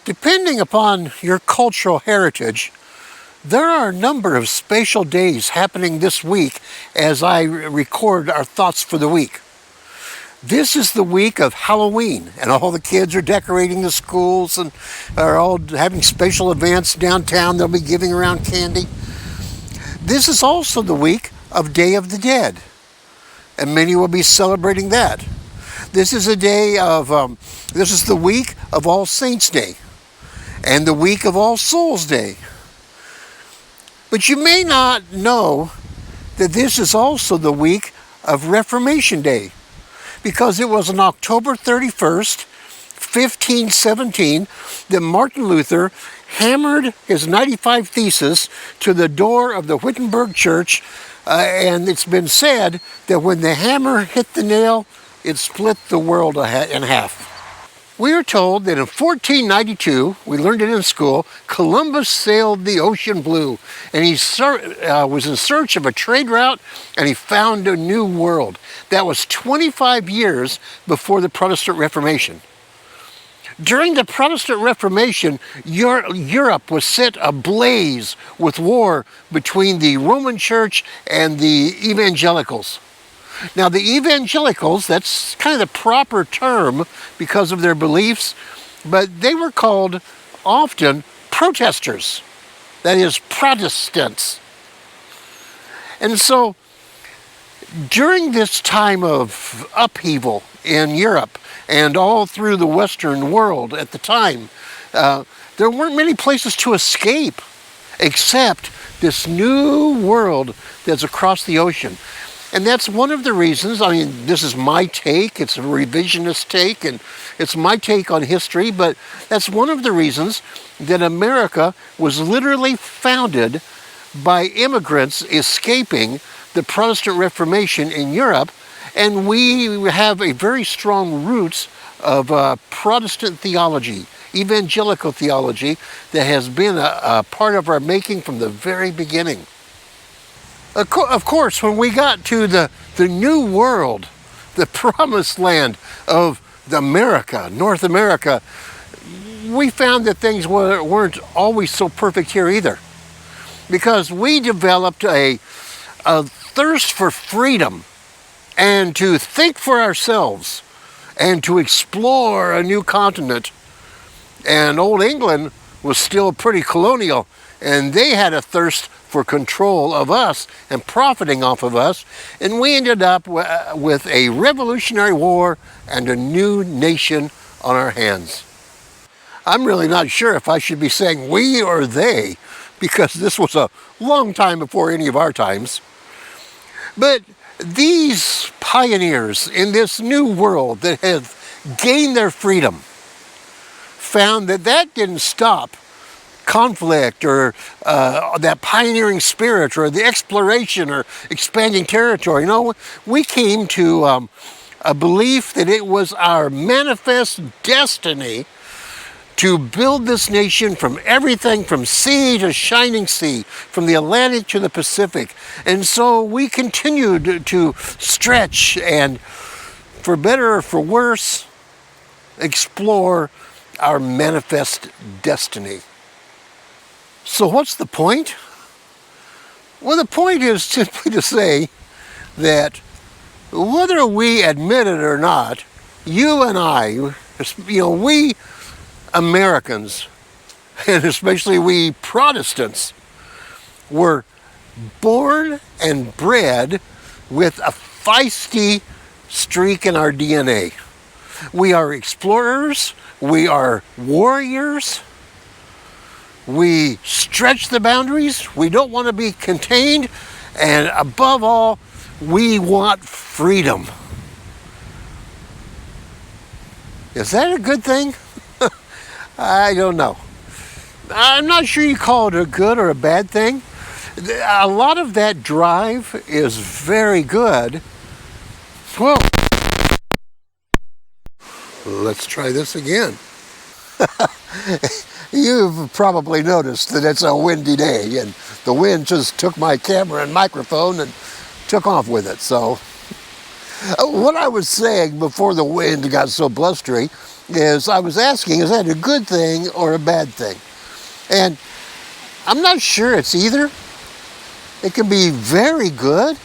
Depending upon your cultural heritage, there are a number of spatial days happening this week as I record our thoughts for the week. This is the week of Halloween, and all the kids are decorating the schools and are all having special events downtown. They'll be giving around candy. This is also the week of Day of the Dead, and many will be celebrating that. This is a day of, this is the week of All Saints Day, and the week of All Souls Day. But you may not know that this is also the week of Reformation Day, because it was on October 31st, 1517, that Martin Luther hammered his 95 Theses to the door of the Wittenberg Church, and it's been said that when the hammer hit the nail, it split the world in half. We are told that in 1492, we learned it in school, Columbus sailed the ocean blue, and he was in search of a trade route, and he found a new world. That was 25 years before the Protestant Reformation. During the Protestant Reformation, Europe was set ablaze with war between the Roman Church and the evangelicals. Now, the evangelicals, that's kind of the proper term because of their beliefs, but they were called often protesters, that is, Protestants. And so, during this time of upheaval in Europe and all through the Western world at the time, there weren't many places to escape except this new world that's across the ocean. And that's one of the reasons, I mean, this is my take, it's a revisionist take, and it's my take on history, but that's one of the reasons that America was literally founded by immigrants escaping the Protestant Reformation in Europe, and we have a very strong roots of Protestant theology, evangelical theology, that has been a part of our making from the very beginning. Of course, when we got to the new world, the promised land of America, North America, we found that things weren't always so perfect here either. Because we developed a thirst for freedom and to think for ourselves and to explore a new continent. And Old England was still pretty colonial, and they had a thirst for control of us and profiting off of us, and we ended up with a revolutionary war and a new nation on our hands. I'm really not sure if I should be saying we or they, because this was a long time before any of our times. But these pioneers in this new world that have gained their freedom found that that didn't stop conflict or that pioneering spirit or the exploration or expanding territory. You know, we came to a belief that it was our manifest destiny to build this nation from everything from sea to shining sea, from the Atlantic to the Pacific. And so we continued to stretch and, for better or for worse, explore our manifest destiny. So what's the point? Well, the point is simply to say that whether we admit it or not, you and I, we Americans, and especially we Protestants, were born and bred with a feisty streak in our DNA. We are explorers, we are warriors, we stretch the boundaries, we don't want to be contained, and above all, we want freedom. Is that a good thing? I don't know. I'm not sure you call it a good or a bad thing. A lot of that drive is very good. Whoa. Let's try this again. You've probably noticed that it's a windy day, and the wind just took my camera and microphone and took off with it. So what I was saying before the wind got so blustery is I was asking, is that a good thing or a bad thing? And I'm not sure it's either. It can be very good.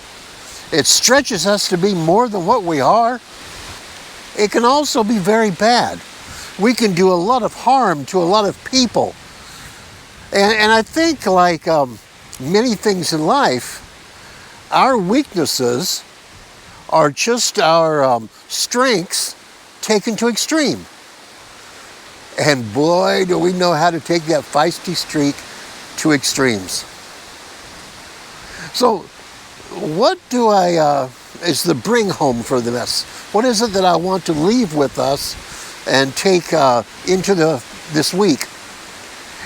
It stretches us to be more than what we are. It can also be very bad. We can do a lot of harm to a lot of people. And I think, like many things in life, our weaknesses are just our strengths taken to extreme. And boy, do we know how to take that feisty streak to extremes. So what do is the bring home for this? What is it that I want to leave with us and take into this week?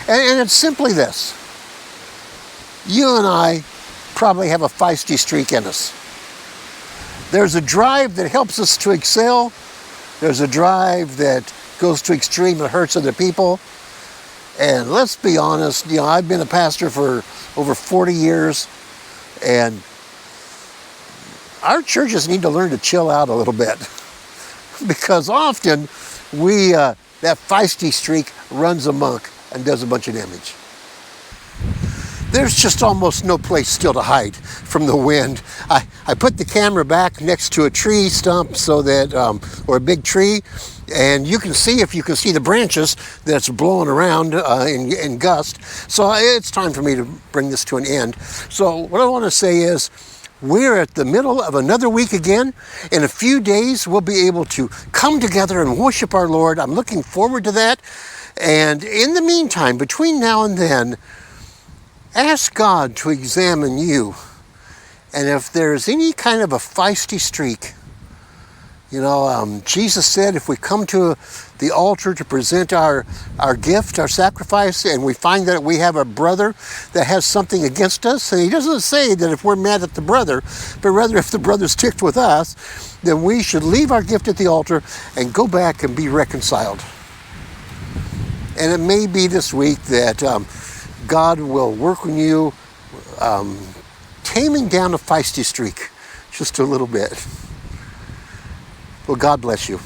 And it's simply this. You and I probably have a feisty streak in us. There's a drive that helps us to excel. There's a drive that goes to extreme that hurts other people. And let's be honest, I've been a pastor for over 40 years, and our churches need to learn to chill out a little bit. Because often that feisty streak runs amok and does a bunch of damage. There's just almost no place still to hide from the wind. I put the camera back next to a tree stump so that, or a big tree, and you can see, if you can see the branches that's blowing around in gust. So it's time for me to bring this to an end. So what I want to say is, we're at the middle of another week again. In a few days, we'll be able to come together and worship our Lord. I'm looking forward to that. And in the meantime, between now and then, ask God to examine you. And if there's any kind of a feisty streak, Jesus said if we come to the altar to present our gift, our sacrifice, and we find that we have a brother that has something against us, and he doesn't say that if we're mad at the brother, but rather if the brother's ticked with us, then we should leave our gift at the altar and go back and be reconciled. And it may be this week that God will work on you, taming down a feisty streak just a little bit. Well, God bless you.